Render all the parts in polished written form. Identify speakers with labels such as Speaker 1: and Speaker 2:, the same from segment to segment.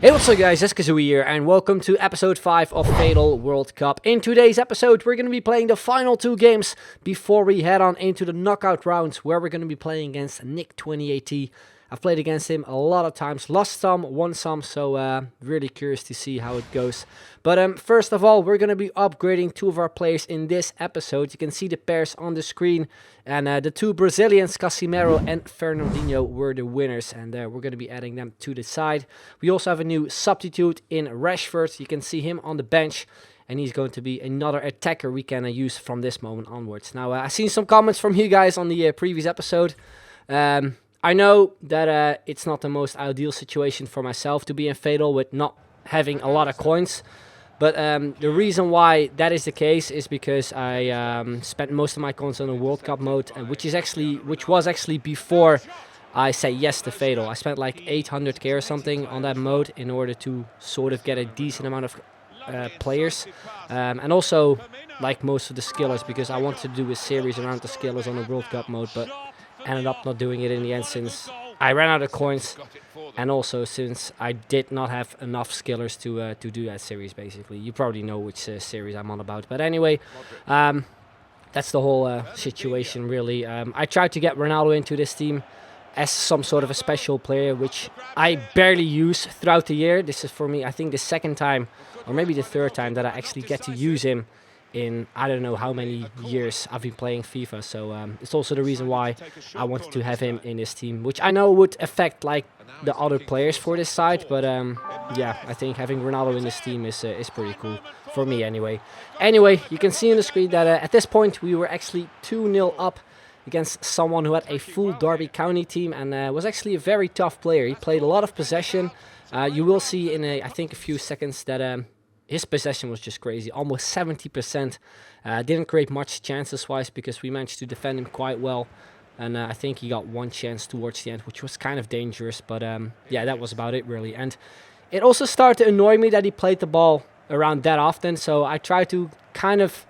Speaker 1: Hey, what's up guys, it's Kazooie here, and welcome to episode 5 of Fatal World Cup. In today's episode, we're going to be playing the final 2 games before we head on into the knockout rounds, where we're going to be playing against Nick 20AT. I've played against him a lot of times, lost some, won some, so really curious to see how it goes. But first of all, we're going to be upgrading 2 of our players in this episode. You can see the pairs on the screen, and the 2 Brazilians, Casimiro and Fernandinho, were the winners, and we're going to be adding them to the side. We also have a new substitute in Rashford. You can see him on the bench, and he's going to be another attacker we can use from this moment onwards. Now, I've seen some comments from you guys on the previous episode. I know that it's not the most ideal situation for myself to be in Fatal with not having a lot of coins. But the reason why that is the case is because I spent most of my coins on the World Cup mode, which was actually before I said yes to Fatal. I spent like 800k or something on that mode in order to sort of get a decent amount of players. And also like most of the skillers, because I wanted to do a series around the skillers on the World Cup mode, but ended up not doing it in the end since I ran out of coins, and also since I did not have enough skillers to do that series. Basically, you probably know which series I'm on about. But anyway, that's the whole situation really. I tried to get Ronaldo into this team as some sort of a special player, which I barely use throughout the year. This is for me, I think, the second time or maybe the third time that I actually get to use him in I don't know how many years I've been playing FIFA. So it's also the reason why I wanted to have him in this team, which I know would affect like the other players for this side, but yeah, I think having Ronaldo in this team is pretty cool for me anyway. Anyway, you can see on the screen that at this point we were actually 2-0 up against someone who had a full Derby County team, and was actually a very tough player. He played a lot of possession. You will see in I think a few seconds that his possession was just crazy, almost 70%. Didn't create much chances-wise because we managed to defend him quite well. And I think he got one chance towards the end, which was kind of dangerous. But yeah, that was about it, really. And it also started to annoy me that he played the ball around that often. So I tried to kind of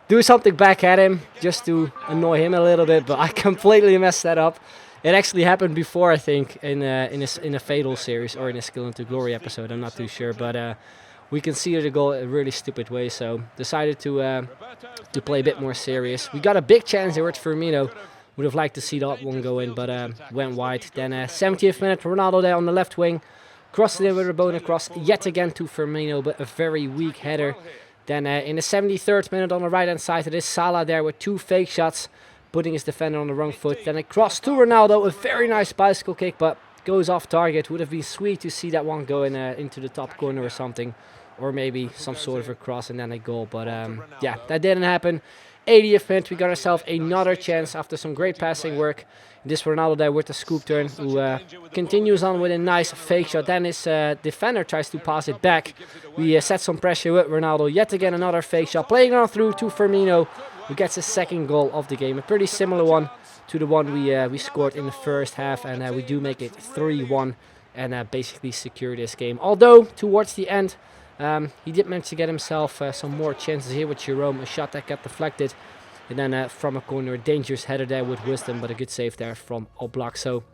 Speaker 1: do something back at him just to annoy him a little bit. But I completely messed that up. It actually happened before, I think, in a Fatal series or in a Skill into Glory episode. I'm not too sure. But we conceded a goal in a really stupid way, so decided to play a bit more serious. We got a big chance there with Firmino. Would have liked to see that one go in, but went wide. Then 70th minute, Ronaldo there on the left wing. Crossed it in with a bone across yet again to Firmino, but a very weak header. Then in the 73rd minute on the right-hand side, it is Salah there with 2 fake shots, putting his defender on the wrong foot. Then a cross to Ronaldo, a very nice bicycle kick, but goes off target. Would have been sweet to see that one go in into the top corner or something. Or maybe some sort of a cross and then a goal. But yeah, that didn't happen. 80th minute, we got ourselves another chance after some great passing work. This Ronaldo there with the scoop turn, who continues on with a nice fake shot. Then his defender tries to pass it back. We set some pressure with Ronaldo. Yet again, another fake shot. Playing on through to Firmino, who gets his second goal of the game. A pretty similar one to the one we scored in the first half. And we do make it 3-1 and basically secure this game. Although, towards the end, he did manage to get himself some more chances here with Jerome, a shot that got deflected, and then from a corner, a dangerous header there with Wisdom, but a good save there from Oblak. So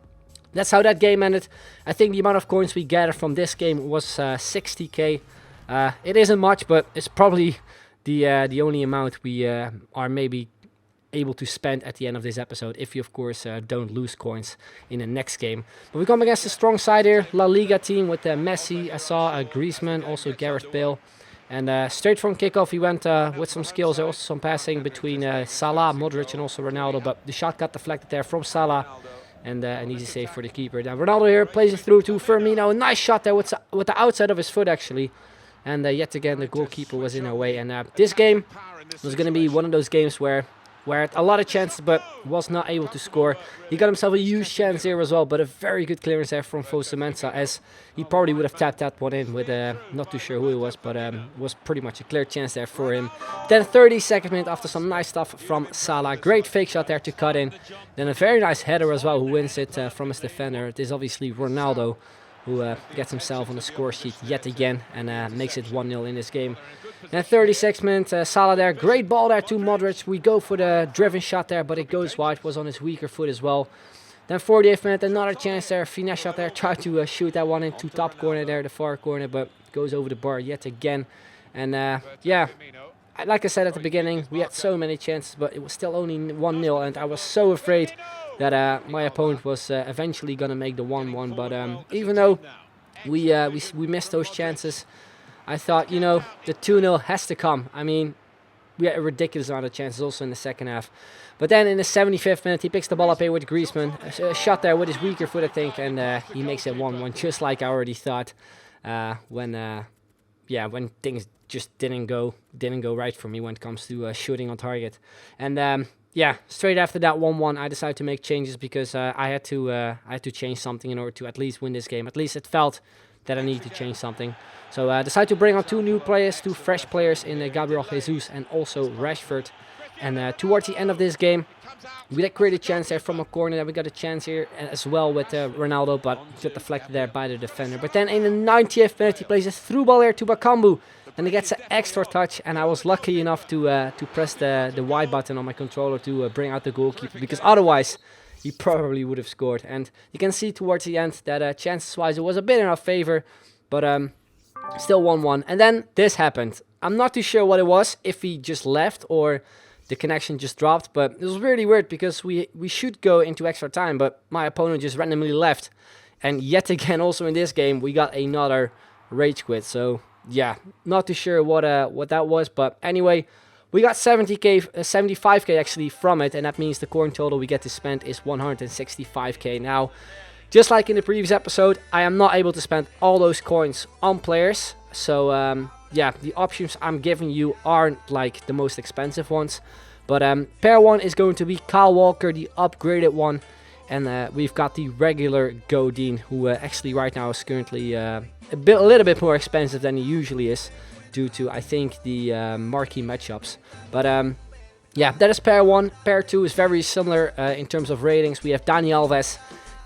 Speaker 1: that's how that game ended. I think the amount of coins we gathered from this game was 60k. It isn't much, but it's probably the only amount we are maybe able to spend at the end of this episode, if you of course don't lose coins in the next game. But we come against a strong side here, La Liga team with Messi, I saw Griezmann, also Gareth Bale, and straight from kickoff he went with some skills, also some passing between Salah, Modric and also Ronaldo, but the shot got deflected there from Salah, and an easy save for the keeper. Now Ronaldo here plays it through to Firmino, a nice shot there with the outside of his foot actually, and yet again the goalkeeper was in our way. And this game was going to be one of those games where had a lot of chances but was not able to score. He got himself a huge chance here as well, but a very good clearance there from Fosu-Mensah, as he probably would have tapped that one in with, not too sure who it was, but was pretty much a clear chance there for him. Then 32nd minute after some nice stuff from Salah. Great fake shot there to cut in. Then a very nice header as well, who wins it from his defender. It is obviously Ronaldo, who gets himself on the score sheet yet again and makes it 1-0 in this game. And 36th minute, Salah there, great ball there to Modric. We go for the driven shot there, but it goes wide, was on his weaker foot as well. Then 48th minute, another chance there. Finesse shot there. Tried to shoot that one into top corner there, the far corner, but goes over the bar yet again. And yeah, like I said at the beginning, we had so many chances, but it was still only 1-0. And I was so afraid that my opponent was eventually going to make the 1-1. But even though we missed those chances, I thought, you know, the 2-0 has to come. I mean, we had a ridiculous amount of chances also in the second half. But then in the 75th minute, he picks the ball up here with Griezmann. A shot there with his weaker foot, I think, and he makes it 1-1, just like I already thought when things just didn't go right for me when it comes to shooting on target. And yeah, straight after that 1-1, I decided to make changes because I had to change something in order to at least win this game. At least it felt that I needed to change something. So I decided to bring on two fresh players in Gabriel Jesus and also Rashford. And towards the end of this game, we did create a chance there from a corner. We got a chance here as well with Ronaldo, but got deflected there by the defender. But then in the 90th minute, he plays a through ball here to Bakambu. And he gets an extra touch, and I was lucky enough to press the Y button on my controller to bring out the goalkeeper, because otherwise he probably would have scored. And you can see towards the end that chances-wise it was a bit in our favor, but still 1-1. And then this happened. I'm not too sure what it was, if he just left or the connection just dropped, but it was really weird because we should go into extra time, but my opponent just randomly left. And yet again, also in this game, we got another rage quit. So yeah, not too sure what that was, but anyway, we got 75k actually from it, and that means the coin total we get to spend is 165k. Now, just like in the previous episode, I am not able to spend all those coins on players, so yeah, the options I'm giving you aren't like the most expensive ones. But pair 1 is going to be Kyle Walker, the upgraded one. And we've got the regular Godin, who actually right now is currently a little bit more expensive than he usually is, due to, I think, the marquee matchups. But yeah, that is pair 1. Pair 2 is very similar in terms of ratings. We have Dani Alves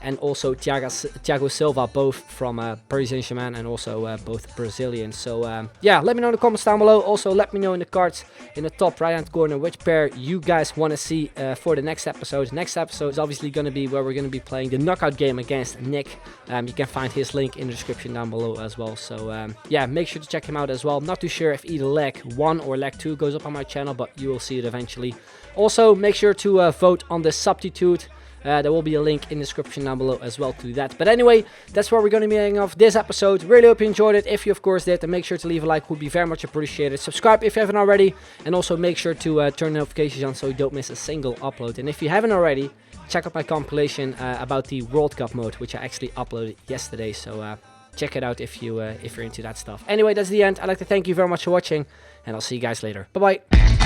Speaker 1: and also Thiago Silva, both from Paris Saint-Germain and also both Brazilians. So yeah, let me know in the comments down below. Also, let me know in the cards in the top right hand corner which pair you guys want to see for the next episode. Next episode is obviously going to be where we're going to be playing the knockout game against Nick. You can find his link in the description down below as well. So yeah, make sure to check him out as well. I'm not too sure if either leg 1 or leg 2 goes up on my channel, but you will see it eventually. Also, make sure to vote on the substitute. There will be a link in the description down below as well to that. But anyway, that's where we're going to be ending off this episode. Really hope you enjoyed it. If you of course did, then make sure to leave a like, would be very much appreciated. Subscribe if you haven't already, and also make sure to turn notifications on so you don't miss a single upload. And if you haven't already, check out my compilation about the World Cup mode, which I actually uploaded yesterday. So check it out if you're into that stuff. Anyway, that's the end. I'd like to thank you very much for watching, and I'll see you guys later. Bye bye.